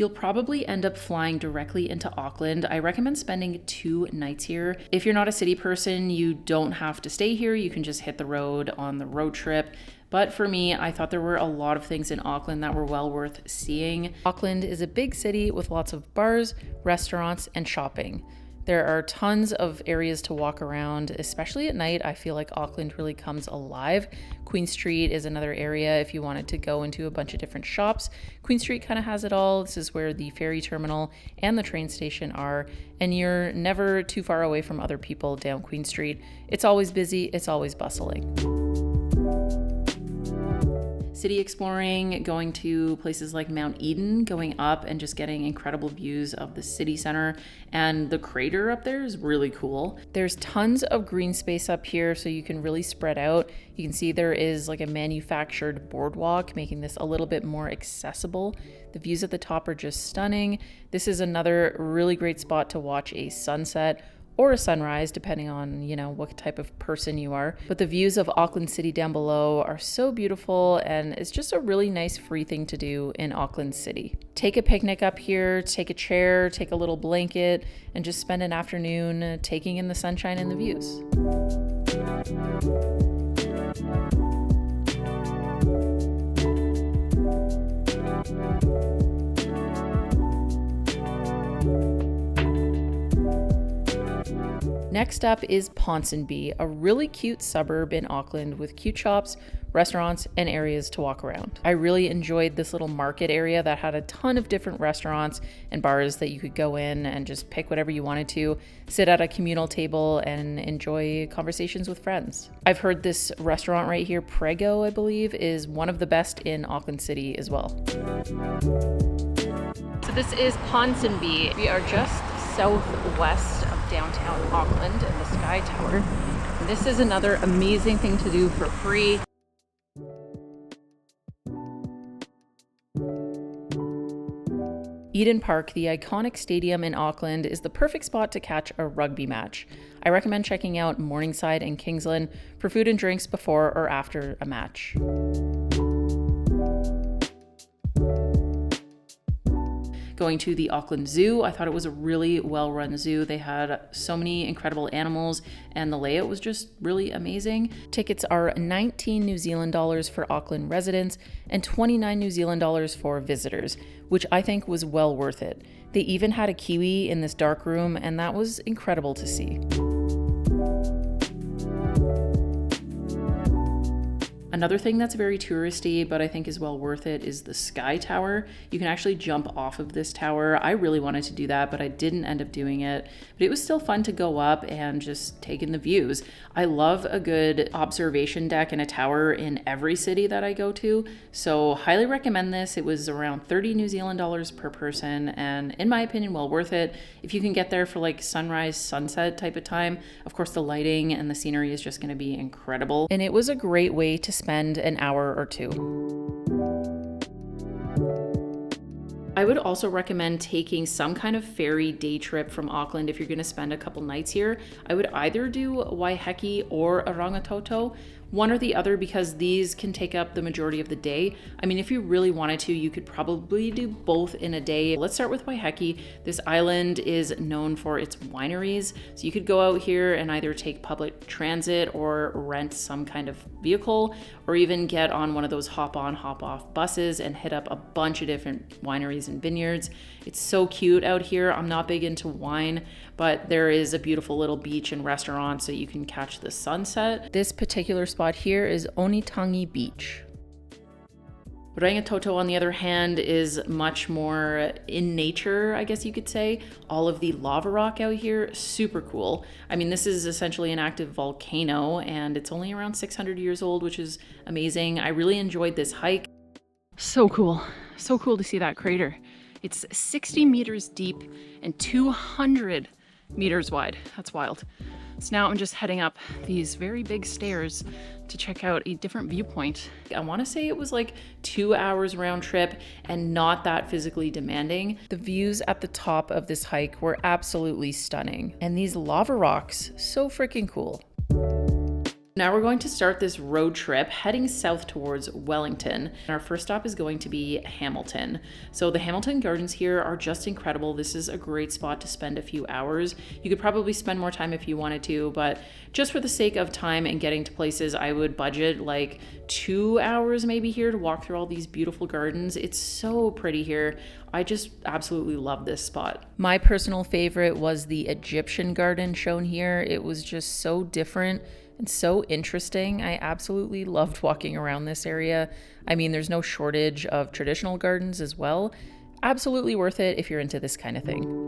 You'll probably end up flying directly into Auckland. I recommend spending 2 nights here. If you're not a city person, you don't have to stay here. You can just hit the road on the road trip. But for me, I thought there were a lot of things in Auckland that were well worth seeing. Auckland is a big city with lots of bars, restaurants, and shopping. There are tons of areas to walk around, especially at night. I feel like Auckland really comes alive. Queen Street is another area if you wanted to go into a bunch of different shops. Queen Street kind of has it all. This is where the ferry terminal and the train station are, and you're never too far away from other people down Queen Street. It's always busy, it's always bustling. City exploring, going to places like Mount Eden, going up and just getting incredible views of the city center, and the crater up there is really cool. There's tons of green space up here so you can really spread out. You can see there is like a manufactured boardwalk, making this a little bit more accessible. The views at the top are just stunning. This is another really great spot to watch a sunset or a sunrise, depending on, what type of person you are. But the views of Auckland City down below are so beautiful, and it's just a really nice free thing to do in Auckland City. Take a picnic up here, take a chair, take a little blanket, and just spend an afternoon taking in the sunshine and the views. Next up is Ponsonby, a really cute suburb in Auckland with cute shops, restaurants, and areas to walk around. I really enjoyed this little market area that had a ton of different restaurants and bars that you could go in and just pick whatever you wanted to, sit at a communal table and enjoy conversations with friends. I've heard this restaurant right here, Prego, I believe, is one of the best in Auckland City as well. So this is Ponsonby. We are just southwest of downtown Auckland and the Sky Tower. And this is another amazing thing to do for free. Eden Park, the iconic stadium in Auckland, is the perfect spot to catch a rugby match. I recommend checking out Morningside and Kingsland for food and drinks before or after a match. Going to the Auckland Zoo, I thought it was a really well-run zoo. They had so many incredible animals and the layout was just really amazing. Tickets are 19 New Zealand dollars for Auckland residents and 29 New Zealand dollars for visitors, which I think was well worth it. They even had a kiwi in this dark room, and that was incredible to see. Another thing that's very touristy, but I think is well worth it, is the Sky Tower. You can actually jump off of this tower. I really wanted to do that, but I didn't end up doing it. But it was still fun to go up and just take in the views. I love a good observation deck and a tower in every city that I go to, so highly recommend this. It was around 30 New Zealand dollars per person, and in my opinion, well worth it. If you can get there for like sunrise, sunset type of time, of course the lighting and the scenery is just going to be incredible. And it was a great way to spend an hour or two. I would also recommend taking some kind of ferry day trip from Auckland if you're going to spend a couple nights here. I would either do Waiheke or Rangitoto, one or the other, because these can take up the majority of the day. I mean, if you really wanted to, you could probably do both in a day. Let's start with Waiheke. This island is known for its wineries, so you could go out here and either take public transit or rent some kind of vehicle, or even get on one of those hop-on, hop-off buses and hit up a bunch of different wineries and vineyards. It's so cute out here. I'm not big into wine, but there is a beautiful little beach and restaurant so you can catch the sunset. This particular spot here is Onitangi Beach. Rangitoto, on the other hand, is much more in nature, I guess you could say. All of the lava rock out here, super cool. I mean, this is essentially an active volcano, and it's only around 600 years old, which is amazing. I really enjoyed this hike. So cool to see that crater. It's 60 meters deep and 200 meters wide. That's wild. So now I'm just heading up these very big stairs to check out a different viewpoint. I want to say it was like 2 hours round trip and not that physically demanding. The views at the top of this hike were absolutely stunning. And these lava rocks, so freaking cool. Now we're going to start this road trip heading south towards Wellington. And our first stop is going to be Hamilton. So the Hamilton Gardens here are just incredible. This is a great spot to spend a few hours. You could probably spend more time if you wanted to, but just for the sake of time and getting to places, I would budget like 2 hours maybe here to walk through all these beautiful gardens. It's so pretty here. I just absolutely love this spot. My personal favorite was the Egyptian garden shown here. It was just so different and so interesting. I absolutely loved walking around this area. I mean, there's no shortage of traditional gardens as well. Absolutely worth it if you're into this kind of thing.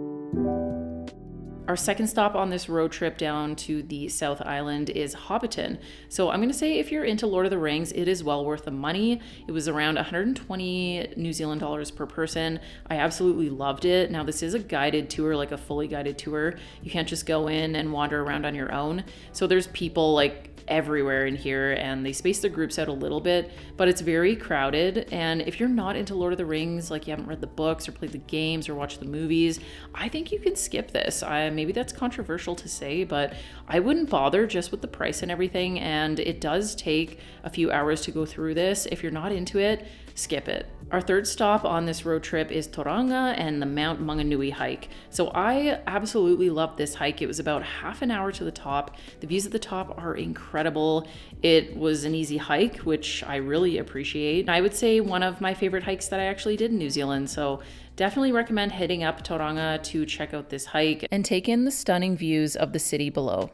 Our second stop on this road trip down to the South Island is Hobbiton. So I'm going to say if you're into Lord of the Rings, it is well worth the money. It was around 120 New Zealand dollars per person. I absolutely loved it. Now this is a guided tour, like a fully guided tour. You can't just go in and wander around on your own. So there's people like everywhere in here, and they space their groups out a little bit, but it's very crowded. And if you're not into Lord of the Rings, like you haven't read the books or played the games or watched the movies, I think you can skip this. Maybe that's controversial to say, but I wouldn't bother just with the price and everything. And it does take a few hours to go through this. If you're not into it, skip it. Our third stop on this road trip is Tauranga and the Mount Maunganui hike. So I absolutely loved this hike. It was about half an hour to the top. The views at the top are incredible. It was an easy hike, which I really appreciate. I would say one of my favorite hikes that I actually did in New Zealand. So definitely recommend heading up Tauranga to check out this hike and take in the stunning views of the city below.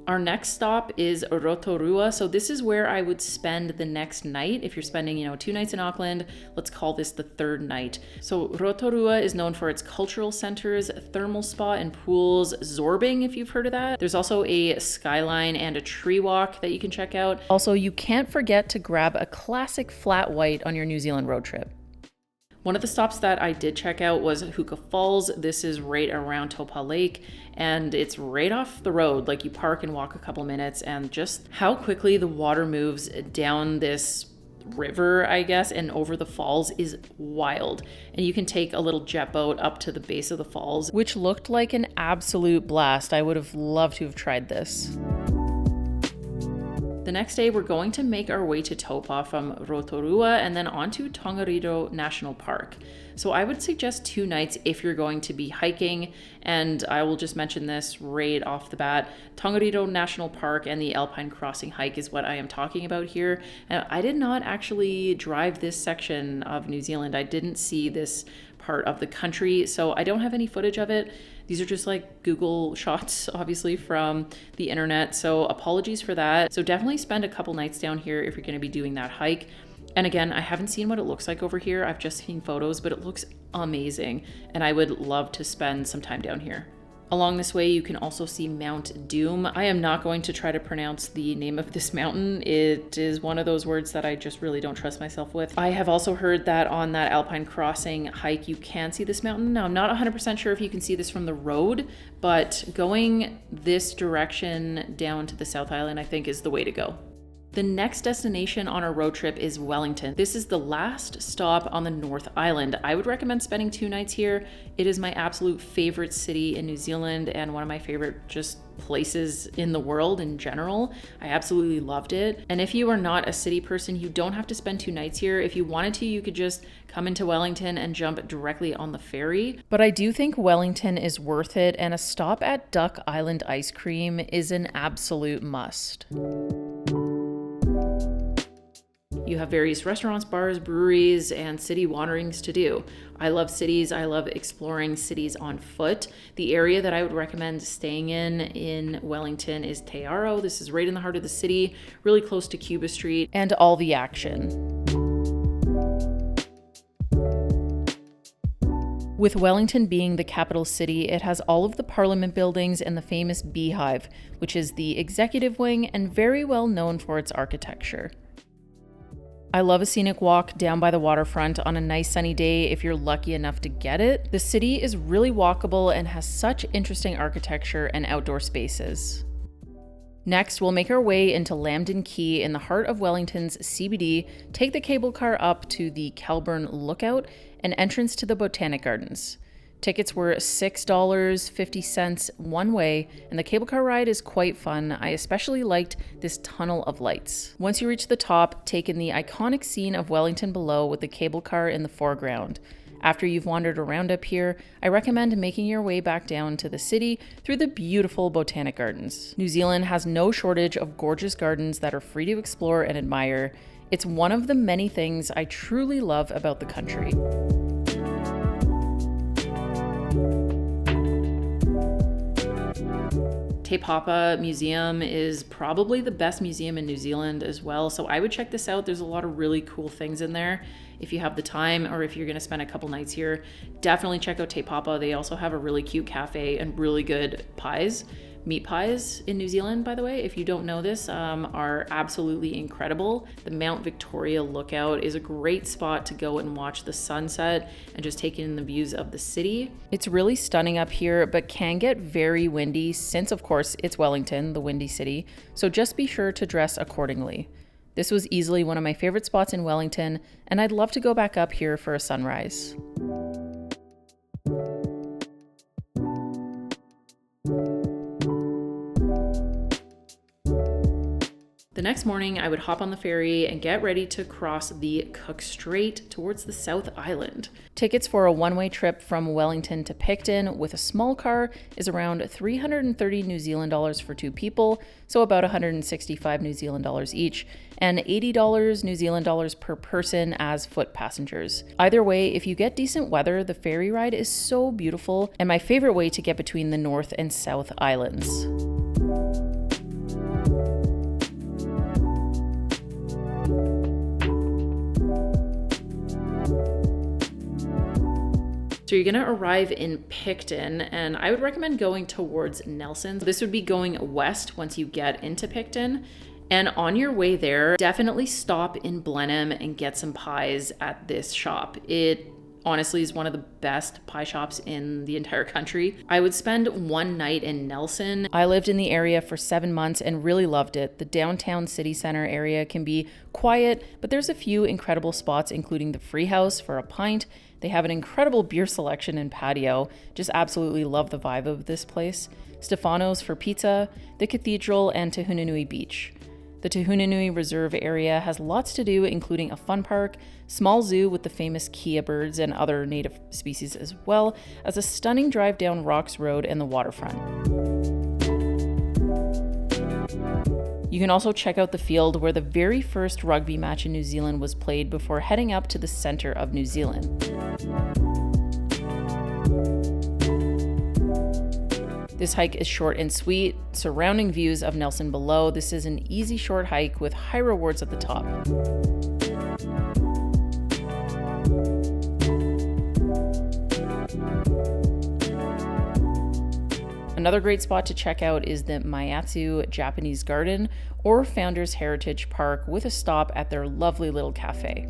Our next stop is Rotorua. So this is where I would spend the next night. If you're spending, 2 nights in Auckland, let's call this the third night. So Rotorua is known for its cultural centers, thermal spa and pools, zorbing, if you've heard of that. There's also a skyline and a tree walk that you can check out. Also, you can't forget to grab a classic flat white on your New Zealand road trip. One of the stops that I did check out was Huka Falls. This is right around Taupo Lake, and it's right off the road. Like, you park and walk a couple minutes, and just how quickly the water moves down this river, I guess, and over the falls is wild. And you can take a little jet boat up to the base of the falls, which looked like an absolute blast. I would have loved to have tried this. The next day, we're going to make our way to Taupo from Rotorua and then on to Tongariro National Park. So I would suggest 2 nights if you're going to be hiking, and I will just mention this right off the bat. Tongariro National Park and the Alpine Crossing hike is what I am talking about here. And I did not actually drive this section of New Zealand. I didn't see this part of the country, so I don't have any footage of it. These are just like Google shots, obviously, from the internet, so apologies for that. So definitely spend a couple nights down here if you're going to be doing that hike. And again, I haven't seen what it looks like over here. I've just seen photos, but it looks amazing, and I would love to spend some time down here. Along this way, you can also see Mount Doom. I am not going to try to pronounce the name of this mountain. It is one of those words that I just really don't trust myself with. I have also heard that on that Alpine Crossing hike, you can see this mountain. Now, I'm not 100% sure if you can see this from the road, but going this direction down to the South Island, I think, is the way to go. The next destination on our road trip is Wellington. This is the last stop on the North Island. I would recommend spending 2 nights here. It is my absolute favorite city in New Zealand and one of my favorite just places in the world in general. I absolutely loved it. And if you are not a city person, you don't have to spend 2 nights here. If you wanted to, you could just come into Wellington and jump directly on the ferry. But I do think Wellington is worth it, and a stop at Duck Island Ice Cream is an absolute must. You have various restaurants, bars, breweries, and city wanderings to do. I love cities. I love exploring cities on foot. The area that I would recommend staying in Wellington is Te Aro. This is right in the heart of the city, really close to Cuba Street and all the action. With Wellington being the capital city, it has all of the Parliament buildings and the famous Beehive, which is the executive wing and very well known for its architecture. I love a scenic walk down by the waterfront on a nice sunny day if you're lucky enough to get it. The city is really walkable and has such interesting architecture and outdoor spaces. Next, we'll make our way into Lambton Quay in the heart of Wellington's CBD, take the cable car up to the Kelburn Lookout, and entrance to the Botanic Gardens. Tickets were $6.50 one way, and the cable car ride is quite fun. I especially liked this tunnel of lights. Once you reach the top, take in the iconic scene of Wellington below with the cable car in the foreground. After you've wandered around up here, I recommend making your way back down to the city through the beautiful botanic gardens. New Zealand has no shortage of gorgeous gardens that are free to explore and admire. It's one of the many things I truly love about the country. Te Papa Museum is probably the best museum in New Zealand as well, so I would check this out. There's a lot of really cool things in there. If you have the time or if you're going to spend a couple nights here, definitely check out Te Papa. They also have a really cute cafe and really good pies. Meat pies in New Zealand, by the way, if you don't know this, are absolutely incredible. The Mount Victoria lookout is a great spot to go and watch the sunset and just take in the views of the city. It's really stunning up here, but can get very windy since, of course, it's Wellington, the windy city, so just be sure to dress accordingly. This was easily one of my favorite spots in Wellington, and I'd love to go back up here for a sunrise. The next morning, I would hop on the ferry and get ready to cross the Cook Strait towards the South Island. Tickets for a one-way trip from Wellington to Picton with a small car is around 330 New Zealand dollars for two people, so about 165 New Zealand dollars each, and $80 New Zealand dollars per person as foot passengers. Either way, if you get decent weather, the ferry ride is so beautiful and my favorite way to get between the North and South Islands. So you're gonna arrive in Picton, and I would recommend going towards Nelson. This would be going west once you get into Picton. And on your way there, definitely stop in Blenheim and get some pies at this shop. It honestly is one of the best pie shops in the entire country. I would spend one night in Nelson. I lived in the area for 7 months and really loved it. The downtown city center area can be quiet, but there's a few incredible spots, including the Free House for a pint. They have an incredible beer selection and patio. Just absolutely love the vibe of this place. Stefano's for pizza, the cathedral, and Te Hunanui Beach. The Te Hunanui Reserve area has lots to do, including a fun park, small zoo with the famous Kia birds and other native species, as well as a stunning drive down Rocks Road and the waterfront. You can also check out the field where the very first rugby match in New Zealand was played before heading up to the center of New Zealand. This hike is short and sweet, surrounding views of Nelson below. This is an easy short hike with high rewards at the top. Another great spot to check out is the Maiatsu Japanese Garden or Founders Heritage Park with a stop at their lovely little cafe.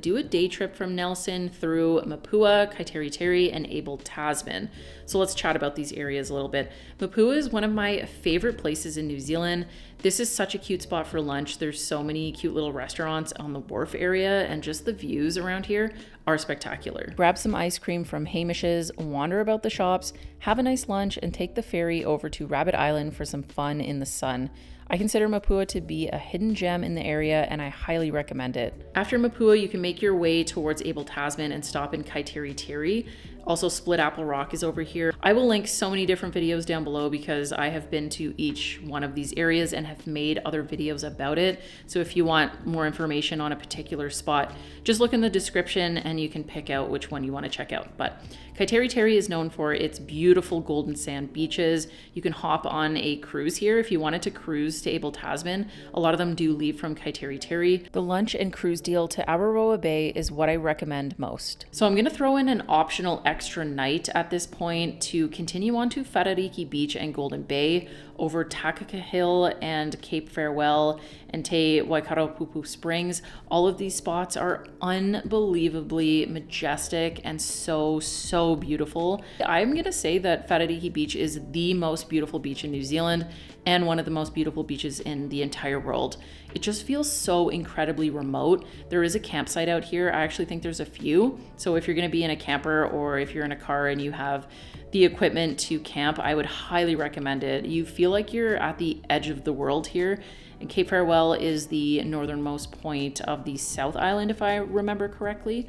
Do a day trip from Nelson through Mapua, Kaiteriteri, and Abel, Tasman. So let's chat about these areas a little bit. Mapua is one of my favorite places in New Zealand. This is such a cute spot for lunch. There's so many cute little restaurants on the wharf area, and just the views around here are spectacular. Grab some ice cream from Hamish's, wander about the shops, have a nice lunch, and take the ferry over to Rabbit Island for some fun in the sun. I consider Mapua to be a hidden gem in the area, and I highly recommend it. After Mapua, you can make your way towards Abel, Tasman and stop in Kaiteriteri. Also, Split Apple Rock is over here. I will link so many different videos down below because I have been to each one of these areas and have made other videos about it. So if you want more information on a particular spot, just look in the description and you can pick out which one you want to check out. But Kaiteriteri is known for its beautiful golden sand beaches. You can hop on a cruise here if you wanted to cruise to Abel, Tasman. A lot of them do leave from Kaiteriteri. The lunch and cruise deal to Akaroa Bay is what I recommend most. So I'm going to throw in an optional extra night at this point to continue on to Wharariki Beach and Golden Bay, over Takaka Hill and Cape Farewell and Te Waikaropupu Springs. All of these spots are unbelievably majestic and so beautiful. I'm gonna say that Wharariki Beach is the most beautiful beach in New Zealand and one of the most beautiful beaches in the entire world. it just feels so incredibly remote. There is a campsite out here. I actually think there's a few. So if you're going to be in a camper or if you're in a car and you have the equipment to camp, I would highly recommend it. You feel like you're at the edge of the world here. And Cape Farewell is the northernmost point of the South Island, if I remember correctly.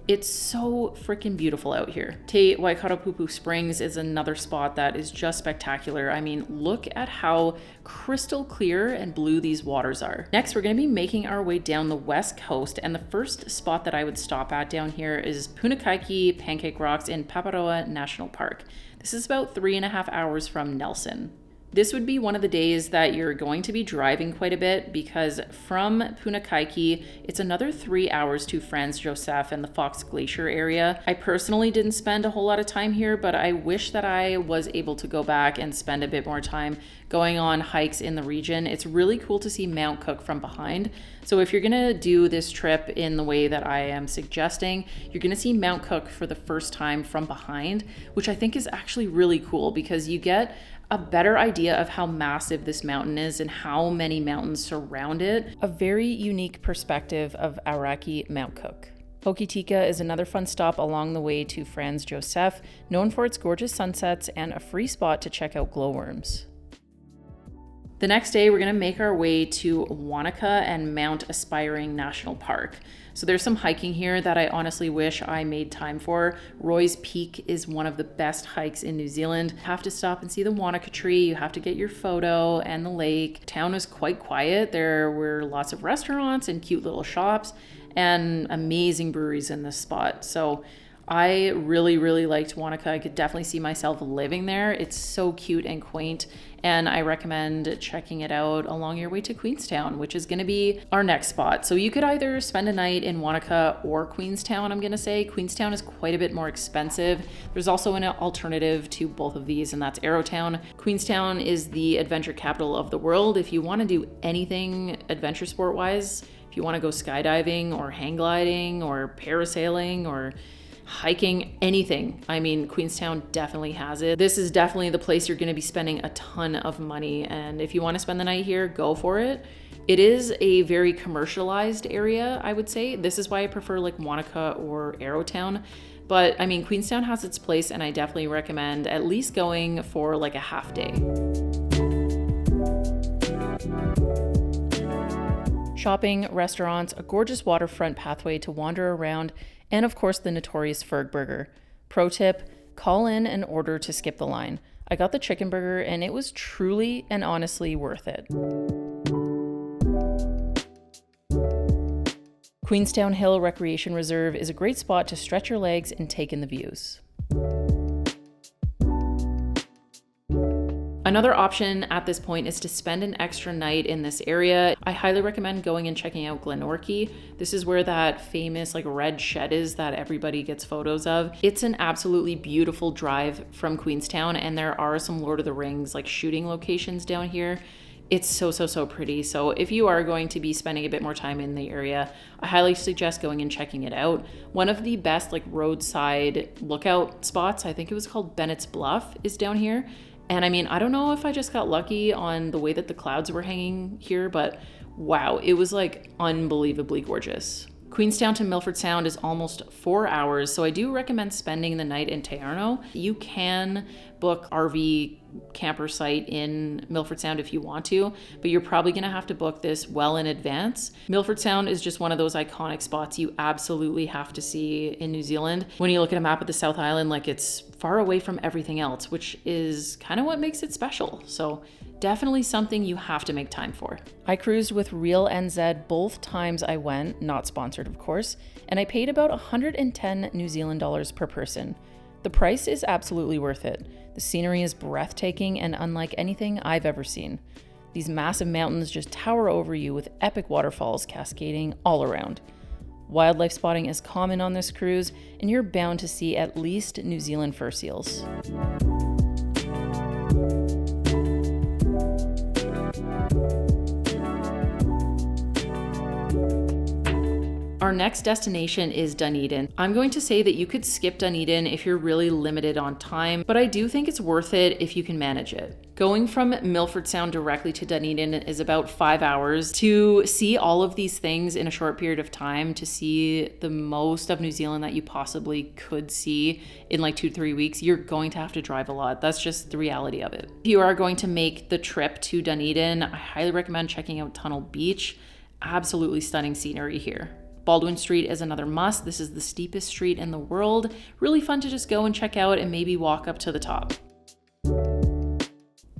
It's so freaking beautiful out here. Te Waikato Springs is another spot that is just spectacular. I mean, look at how crystal clear and blue these waters are. Next, we're going to be making our way down the west coast, and the first spot that I would stop at down here is Punakaiki Pancake Rocks in Paparoa National Park. This is about 3.5 hours from Nelson. This would be one of the days that you're going to be driving quite a bit, because from Punakaiki, it's another 3 hours to Franz Josef and the Fox Glacier area. I personally didn't spend a whole lot of time here, but I wish that I was able to go back and spend a bit more time going on hikes in the region. It's really cool to see Mount Cook from behind. So if you're gonna do this trip in the way that I am suggesting, you're gonna see Mount Cook for the first time from behind, which I think is actually really cool because you get a better idea of how massive this mountain is and how many mountains surround it. A very unique perspective of Aoraki Mount Cook. Hokitika is another fun stop along the way to Franz Josef, known for its gorgeous sunsets and a free spot to check out glowworms. The next day, we're going to make our way to Wanaka and Mount Aspiring National Park. So there's some hiking here that I honestly wish I made time for. Roy's Peak is one of the best hikes in New Zealand. You have to stop and see the Wanaka tree. You have to get your photo and the lake. Town is quite quiet. There were lots of restaurants and cute little shops and amazing breweries in this spot. So I really, really liked Wanaka. I could definitely see myself living there. It's so cute and quaint, and I recommend checking it out along your way to Queenstown, which is going to be our next spot. So you could either spend a night in Wanaka or Queenstown, I'm going to say. Queenstown is quite a bit more expensive. There's also an alternative to both of these, and that's Arrowtown. Queenstown is the adventure capital of the world. If you want to do anything adventure sport-wise, if you want to go skydiving or hang gliding or parasailing or hiking, anything, I mean, Queenstown definitely has it. This is definitely the place you're going to be spending a ton of money, and if you want to spend the night here, go for it. It is a very commercialized area, I would say. This is why I prefer like Wanaka or Arrowtown. But I mean, Queenstown has its place, and I definitely recommend at least going for like a half day. Shopping, restaurants, a gorgeous waterfront pathway to wander around, and of course the notorious Ferg burger. Pro tip, call in and order to skip the line. I got the chicken burger and it was truly and honestly worth it. Queenstown Hill Recreation Reserve is a great spot to stretch your legs and take in the views. Another option at this point is to spend an extra night in this area. I highly recommend going and checking out Glenorchy. This is where that famous like red shed is that everybody gets photos of. It's an absolutely beautiful drive from Queenstown, and there are some Lord of the Rings like shooting locations down here. It's so pretty. So if you are going to be spending a bit more time in the area, I highly suggest going and checking it out. One of the best like roadside lookout spots, I think it was called Bennett's Bluff, is down here. And I mean, I don't know if I just got lucky on the way that the clouds were hanging here, but wow, it was like unbelievably gorgeous. Queenstown to Milford Sound is almost 4 hours, so I do recommend spending the night in Tauranga. You can book RV camper site in Milford Sound if you want to, but you're probably going to have to book this well in advance. Milford Sound is just one of those iconic spots you absolutely have to see in New Zealand. When you look at a map of the South Island, like it's far away from everything else, which is kind of what makes it special. So definitely something you have to make time for. I cruised with Real NZ both times I went, not sponsored of course, and I paid about 110 New Zealand dollars per person. The price is absolutely worth it. The scenery is breathtaking and unlike anything I've ever seen. These massive mountains just tower over you with epic waterfalls cascading all around. Wildlife spotting is common on this cruise, and you're bound to see at least New Zealand fur seals. Our next destination is Dunedin. I'm going to say that you could skip Dunedin if you're really limited on time, but I do think it's worth it if you can manage it. Going from Milford Sound directly to Dunedin is about 5 hours. To see all of these things in a short period of time, to see the most of New Zealand that you possibly could see in like 2 to 3 weeks, you're going to have to drive a lot. That's just the reality of it. If you are going to make the trip to Dunedin, I highly recommend checking out Tunnel Beach. Absolutely stunning scenery here. Baldwin Street is another must. This is the steepest street in the world. Really fun to just go and check out and maybe walk up to the top.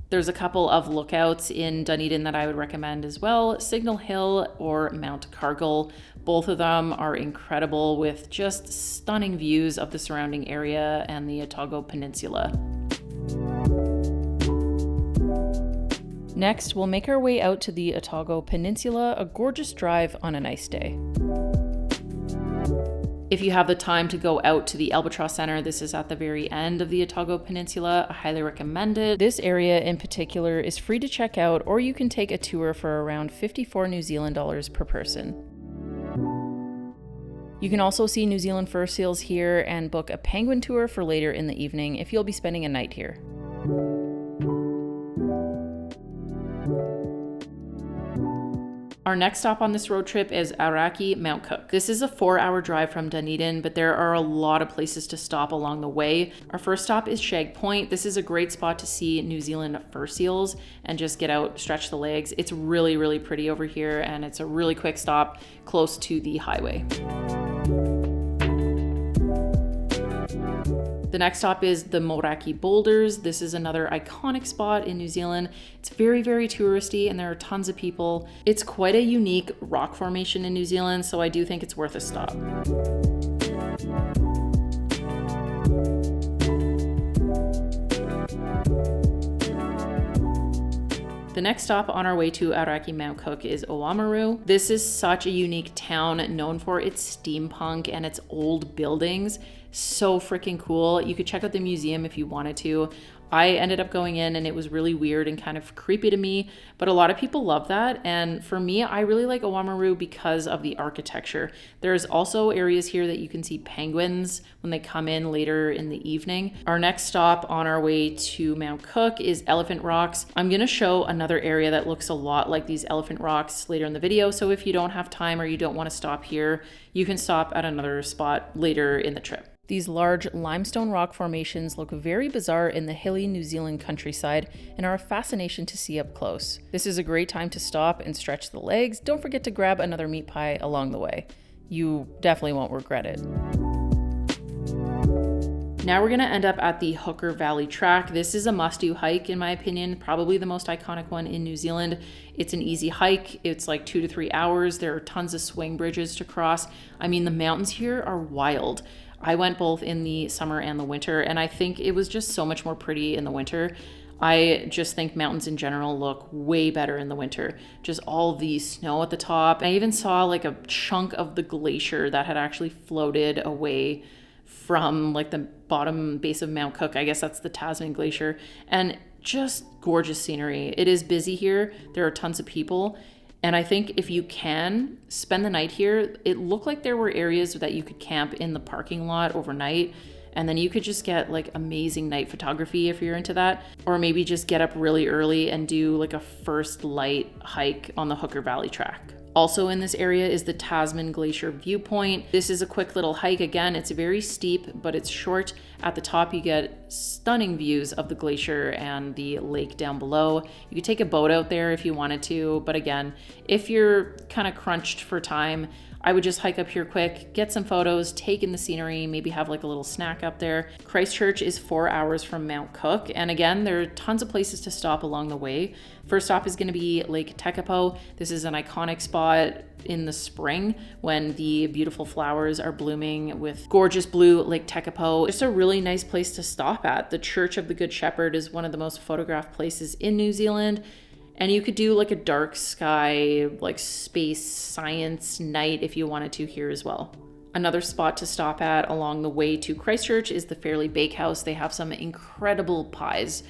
There's a couple of lookouts in Dunedin that I would recommend as well, Signal Hill or Mount Cargill. Both of them are incredible with just stunning views of the surrounding area and the Otago Peninsula. Next, we'll make our way out to the Otago Peninsula, a gorgeous drive on a nice day. If you have the time to go out to the Albatross Centre, this is at the very end of the Otago Peninsula. I highly recommend it. This area in particular is free to check out, or you can take a tour for around 54 New Zealand dollars per person. You can also see New Zealand fur seals here and book a penguin tour for later in the evening if you'll be spending a night here. Our next stop on this road trip is Aoraki, Mount Cook. This is a 4-hour drive from Dunedin, but there are a lot of places to stop along the way. Our first stop is Shag Point. This is a great spot to see New Zealand fur seals and just get out, stretch the legs. It's really, really pretty over here, and it's a really quick stop close to the highway. The next stop is the Wharariki Boulders. This is another iconic spot in New Zealand. It's very, very touristy and there are tons of people. It's quite a unique rock formation in New Zealand, so I do think it's worth a stop. The next stop on our way to Aoraki Mount Cook is Oamaru. This is such a unique town known for its steampunk and its old buildings. So freaking cool. You could check out the museum if you wanted to. I ended up going in and it was really weird and kind of creepy to me, but a lot of people love that. And for me, I really like Oamaru because of the architecture. There's also areas here that you can see penguins when they come in later in the evening. Our next stop on our way to Mount Cook is Elephant Rocks. I'm going to show another area that looks a lot like these Elephant Rocks later in the video. So if you don't have time or you don't want to stop here, you can stop at another spot later in the trip. These large limestone rock formations look very bizarre in the hilly New Zealand countryside and are a fascination to see up close. This is a great time to stop and stretch the legs. Don't forget to grab another meat pie along the way. You definitely won't regret it. Now we're going to end up at the Hooker Valley Track. This is a must-do hike in my opinion, probably the most iconic one in New Zealand. It's an easy hike. It's like 2 to 3 hours. There are tons of swing bridges to cross. I mean, the mountains here are wild. I went both in the summer and the winter, and I think it was just so much more pretty in the winter. I just think mountains in general look way better in the winter. Just all the snow at the top. I even saw like a chunk of the glacier that had actually floated away from like the bottom base of Mount Cook. I guess that's the Tasman Glacier. And just gorgeous scenery. It is busy here. There are tons of people. And I think if you can spend the night here, it looked like there were areas that you could camp in the parking lot overnight. And then you could just get like amazing night photography if you're into that. Or maybe just get up really early and do like a first light hike on the Hooker Valley Track. Also in this area is the Tasman Glacier Viewpoint. This is a quick little hike. Again, it's very steep, but it's short. At the top, you get stunning views of the glacier and the lake down below. You could take a boat out there if you wanted to, but again, if you're kind of crunched for time, I would just hike up here quick, get some photos, take in the scenery, maybe have like a little snack up there. Christchurch is 4 hours from Mount Cook. And again, there are tons of places to stop along the way. First stop is going to be Lake Tekapo. This is an iconic spot in the spring when the beautiful flowers are blooming with gorgeous blue Lake Tekapo. Just a really nice place to stop at. The Church of the Good Shepherd is one of the most photographed places in New Zealand. And you could do like a dark sky, like space science night if you wanted to here as well. Another spot to stop at along the way to Christchurch is the Fairley Bakehouse. They have some incredible pies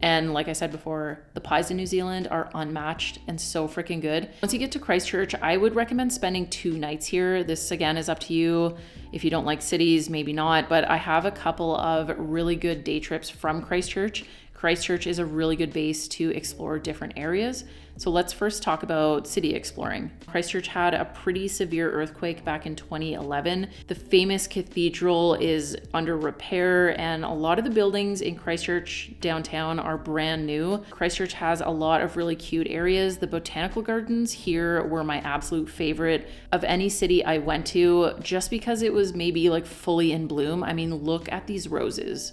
And like I said before, the pies in New Zealand are unmatched and so freaking good. Once you get to Christchurch, I would recommend spending 2 nights here. This again is up to you. If you don't like cities, maybe not, but I have a couple of really good day trips from Christchurch. Christchurch is a really good base to explore different areas. So let's first talk about city exploring. Christchurch had a pretty severe earthquake back in 2011. The famous cathedral is under repair, and a lot of the buildings in Christchurch downtown are brand new. Christchurch has a lot of really cute areas. The botanical gardens here were my absolute favorite of any city I went to, just because it was maybe like fully in bloom. I mean, look at these roses.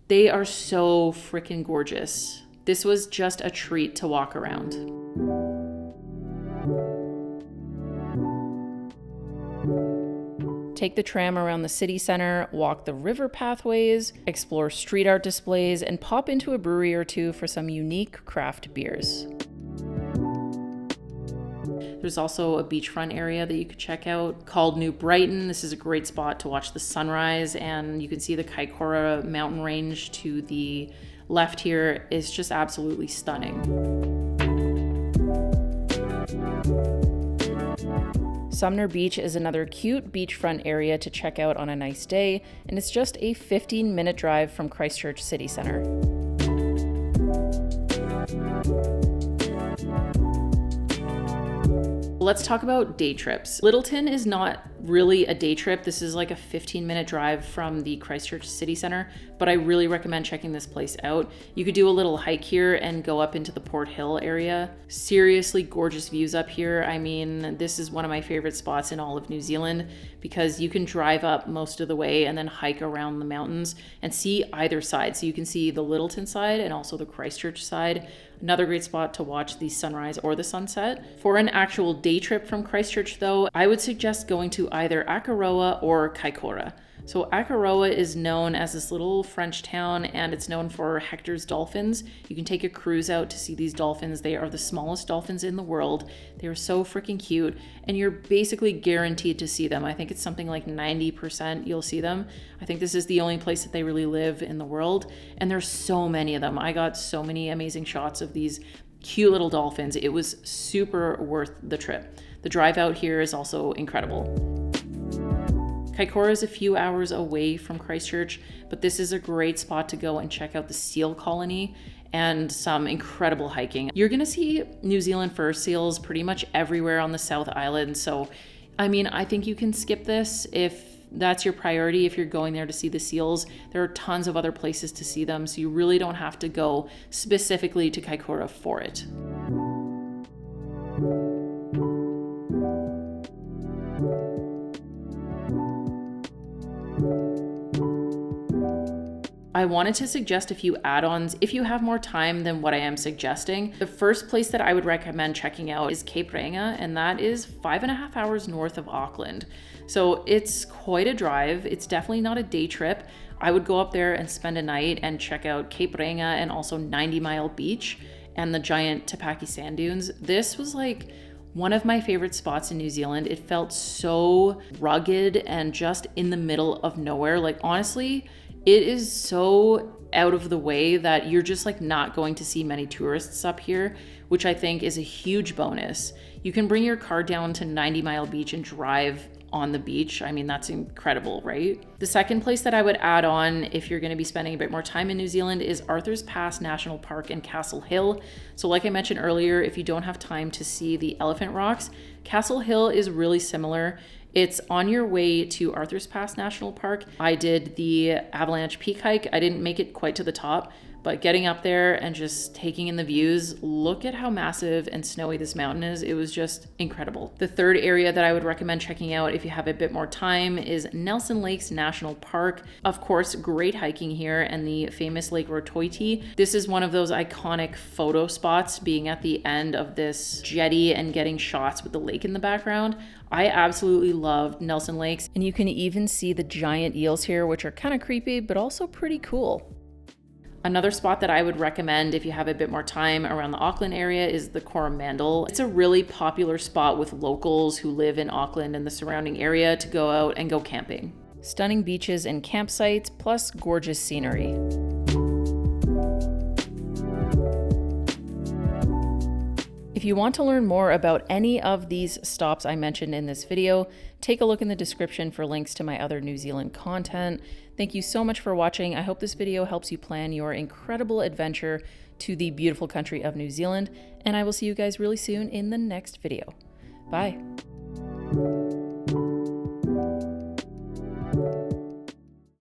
They are so freaking gorgeous. This was just a treat to walk around. Take the tram around the city center, walk the river pathways, explore street art displays, and pop into a brewery or two for some unique craft beers. There's also a beachfront area that you could check out called New Brighton. This is a great spot to watch the sunrise, and you can see the Kaikoura mountain range to the left here. Is just absolutely stunning. Sumner Beach is another cute beachfront area to check out on a nice day, and it's just a 15-minute drive from Christchurch City Centre. Let's talk about day trips. Lyttelton is not really a day trip. This is like a 15-minute drive from the Christchurch City Centre, but I really recommend checking this place out. You could do a little hike here and go up into the Port Hill area. Seriously gorgeous views up here. I mean, this is one of my favorite spots in all of New Zealand because you can drive up most of the way and then hike around the mountains and see either side. So you can see the Lyttelton side and also the Christchurch side. Another great spot to watch the sunrise or the sunset. For an actual day trip from Christchurch though, I would suggest going to either Akaroa or Kaikoura. So Akaroa is known as this little French town, and it's known for Hector's dolphins. You can take a cruise out to see these dolphins. They are the smallest dolphins in the world. They are so freaking cute, and you're basically guaranteed to see them. I think it's something like 90% you'll see them. I think this is the only place that they really live in the world, and there's so many of them. I got so many amazing shots of these cute little dolphins. It was super worth the trip. The drive out here is also incredible. Kaikoura is a few hours away from Christchurch, but this is a great spot to go and check out the seal colony and some incredible hiking. You're gonna see New Zealand fur seals pretty much everywhere on the South Island. So, I mean, I think you can skip this if that's your priority. If you're going there to see the seals, there are tons of other places to see them. So you really don't have to go specifically to Kaikoura for it. I wanted to suggest a few add-ons if you have more time than what I am suggesting. The first place that I would recommend checking out is Cape Reinga, and that is 5.5 hours north of Auckland. So it's quite a drive. It's definitely not a day trip. I would go up there and spend a night and check out Cape Reinga and also 90 Mile Beach and the giant Tapaki sand dunes. This was like one of my favorite spots in New Zealand. It felt so rugged and just in the middle of nowhere. Like honestly, it is so out of the way that you're just like not going to see many tourists up here, which I think is a huge bonus. You can bring your car down to 90 Mile Beach and drive on the beach. I mean, that's incredible, right? The second place that I would add on if you're going to be spending a bit more time in New Zealand is Arthur's Pass National Park and Castle Hill. So like I mentioned earlier, if you don't have time to see the elephant rocks, Castle Hill is really similar. It's on your way to Arthur's Pass National Park. I did the Avalanche Peak hike. I didn't make it quite to the top, but getting up there and just taking in the views, look at how massive and snowy this mountain is. It was just incredible. The third area that I would recommend checking out if you have a bit more time is Nelson Lakes National Park. Of course, great hiking here and the famous Lake Rotoiti. This is one of those iconic photo spots, being at the end of this jetty and getting shots with the lake in the background. I absolutely loved Nelson Lakes, and you can even see the giant eels here, which are kind of creepy, but also pretty cool. Another spot that I would recommend if you have a bit more time around the Auckland area is the Coromandel. It's a really popular spot with locals who live in Auckland and the surrounding area to go out and go camping. Stunning beaches and campsites, plus gorgeous scenery. If you want to learn more about any of these stops I mentioned in this video, take a look in the description for links to my other New Zealand content. Thank you so much for watching. I hope this video helps you plan your incredible adventure to the beautiful country of New Zealand, and I will see you guys really soon in the next video. Bye.